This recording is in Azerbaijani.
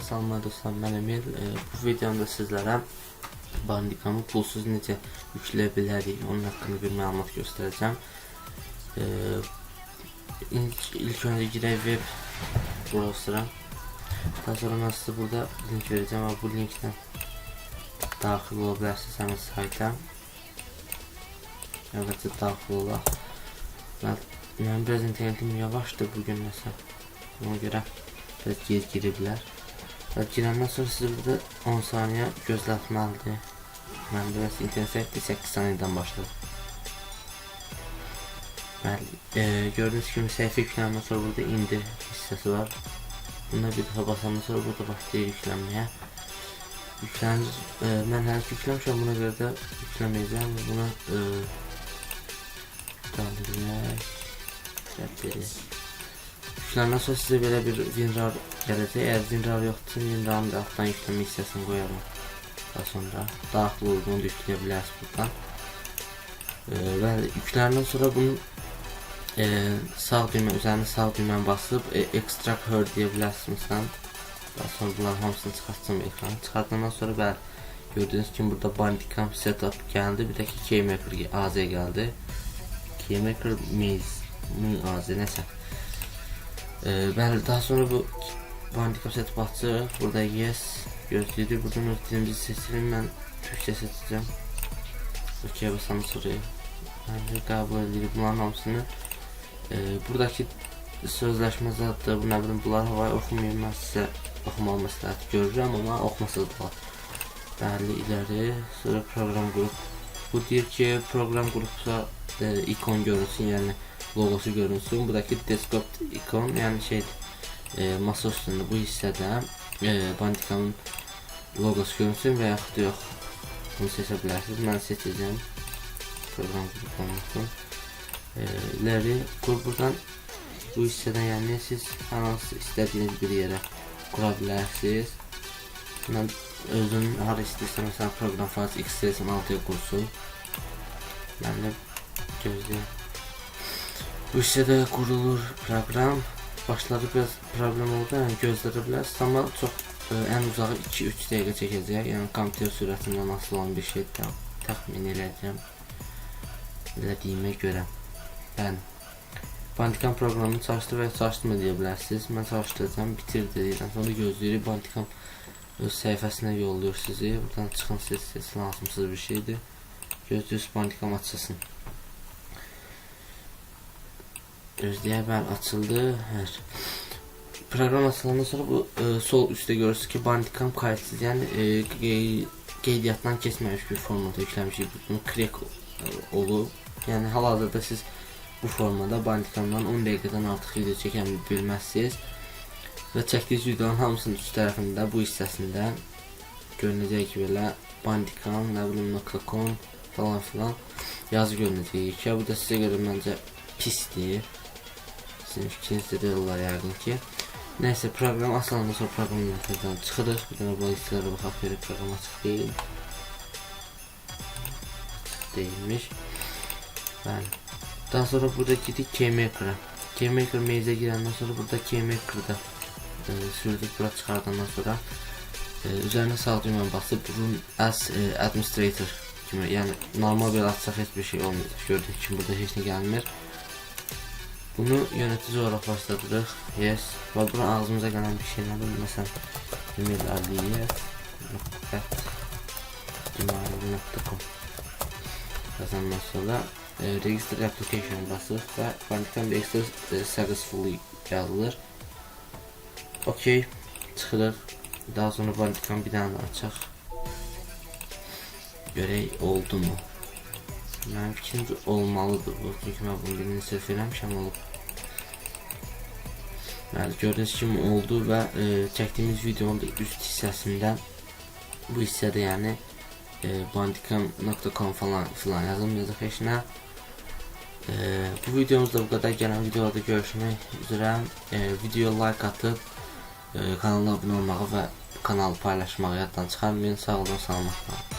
Salamlar dostlar, mən Emil. Bu videomda sizlərə Bandicam'ı pulsuz necə yükləyə bilərik, onun haqqında bir məlumat göstərəcəm. İlk önce girək web browser'a. Daha sonra mən sizə burada link verəcəm və bu linkdən daxil ola bilərsiniz həmin sayta. Evet, daxil olaq. Mənim biraz internetim yavaşdır bugün nəsə. Ona görə biraz geri giriblər. Girəndən sonra siz burada 10 saniyə gözlətməlidir. Mən biraz internet 8 saniyədən başladım. Gördüğünüz kimi səhifə yüklənəndən sonra burada indi hissəsi var. Bunda bir daha basandan sonra burada başlayır yüklənməyə. Mən hələ yükləmişəm, buna görə də yükləməyəcəm. Buna yüklənəndən sonra sizə belə bir WinRAR gələcək. Eğer WinRAR yoxdursa, WinRAR'ın da altdan yüklənmə hissəsini qoyarım. Daha sonra daxil olduğunu da yükləyə bilərsiniz buradan. Və yüklənəndən sonra bunun sağ düymə, üzərində sağ düyməni basıb extract her deyə bilərsiniz. Daha sonra bunların hamısını çıxartacağım ekranı. Çıxartdıqdan sonra bəli, gördüğünüz kimi burada Bandicam setup gəldi. Bir də ki KeyMaker AZ gəldi. KeyMaker AZ nəsə. Bəli, daha sonra bu Bandicam setup açıq. Burada yes gözləyirik. Buradan öz dilimizi seçirim. Mən Türkçe seçəcəm. OK basalım sonra. Mən qəbul edirik bunların hamısını. Buradakı sözləşmə zaddır. Bu nə bilim, bunlar havaya oxumayım. Mən sizə oxumağı məsləhət görürəm, amma oxumasız da var. Bəli, iləri. Sonra program qrup. Bu deyir ki, program qrupsa ikon görünsün, yəni logosu görünsün. Buradakı desktop ikon, yəni şeydir, masa üstündə bu hissədə Bandicam'ın logosu görünsün və yaxud da yox. Bunu seçə bilərsiniz. Mən seçəcəm program qrup olmasın. İləri buradan bu hissədən, yəni siz hər hansı istədiyiniz bir yerə qura bilərsiniz. Mən özüm hər istəyirsə, məsələn program faiz x86-ya qursun. Yəni gözləyəm. Bu hissədə qurulur proqram. Başları biraz problem oldu, yəni gözləyə bilərsiniz, amma çox ən uzağı 2-3 dəqiqə çəkəcək. Yəni kompüter sürətindən asılı olan bir şey təxmin edəcəm. Elədiyimə görə. Yəni Bandicam proqramını çalışdı və çalışdırma deyə bilərsiniz. Mən çalışdıracağım, bitir dedikdən sonra gözləyirik. Bandicam öz səhifəsinə yolluyor sizi. Buradan çıxın, siz lazımsız bir şeydir. Gözləyirsiniz Bandicam açılsın. Gözləyək, bəli, açıldı. Proqram açılandan sonra bu sol üstdə görürsünüz ki, Bandicam kayıtsız, yəni qeydiyyatdan keçməmiş bir formada yükləmişik. Bunu crack olub. Yəni hal-hazırda siz bu formada Bandicam'dan 10 dəqiqədən artıq video çəkə bilməzsiniz. Və çəkdiyiniz videonun hamısının üst tərəfində, bu hissəsində görünəcək ki, belə Bandicam, nə bilim, .com falan filan yazı görünəcək ki, bu da sizə görə məncə pisdir. Sizin fikrinizdə də olar yəqin ki. Nəysə, proqram asılandan sonra proqram yönətmədən çıxırıq. Bir dənə bu hissələrə baxaq, belə proqram açıq deyil. Deyilmiş. Bəli. Daha sonra burada gidik KeyMaker'a. KeyMaker meyzə girəndən sonra burada KeyMaker'da sürdük, bura çıxardandan sonra üzərinə sağ düyməni basıb Run as Administrator kimi, yəni normal bir açsaq heç bir şey olmayacaq. Gördüyünüz kimi burada heç nə gəlmir. Bunu yönetici olaraq başladırıq. Yes. Və bura ağzımıza gələn bir şey nədir? Məsələn, Emil Aliyev @gmail.com yazandan sonra register application basır və Bandicam register successfully yazılır. OK, çıxırıq. Daha sonra Bandicam bir dənə açaq. Görək oldu mu? Mənim fikrimcə olmalıdır bu. Çünki mən bunu birini sırf eləmişəm, olub. Bəli, gördüyünüz kimi oldu və çəkdiyimiz videonun da üst hissəsində, bu hissədə yəni bandicam.com falan filan yazılmayacaq heç nə. Bu videomuzda bu kadar. Gələn videolarda görüşmək üzrə. Video like atıb kanala abunə olmağı və kanalı paylaşmağı yaddan çıxarmayın. Sağ olun, salamat qalın.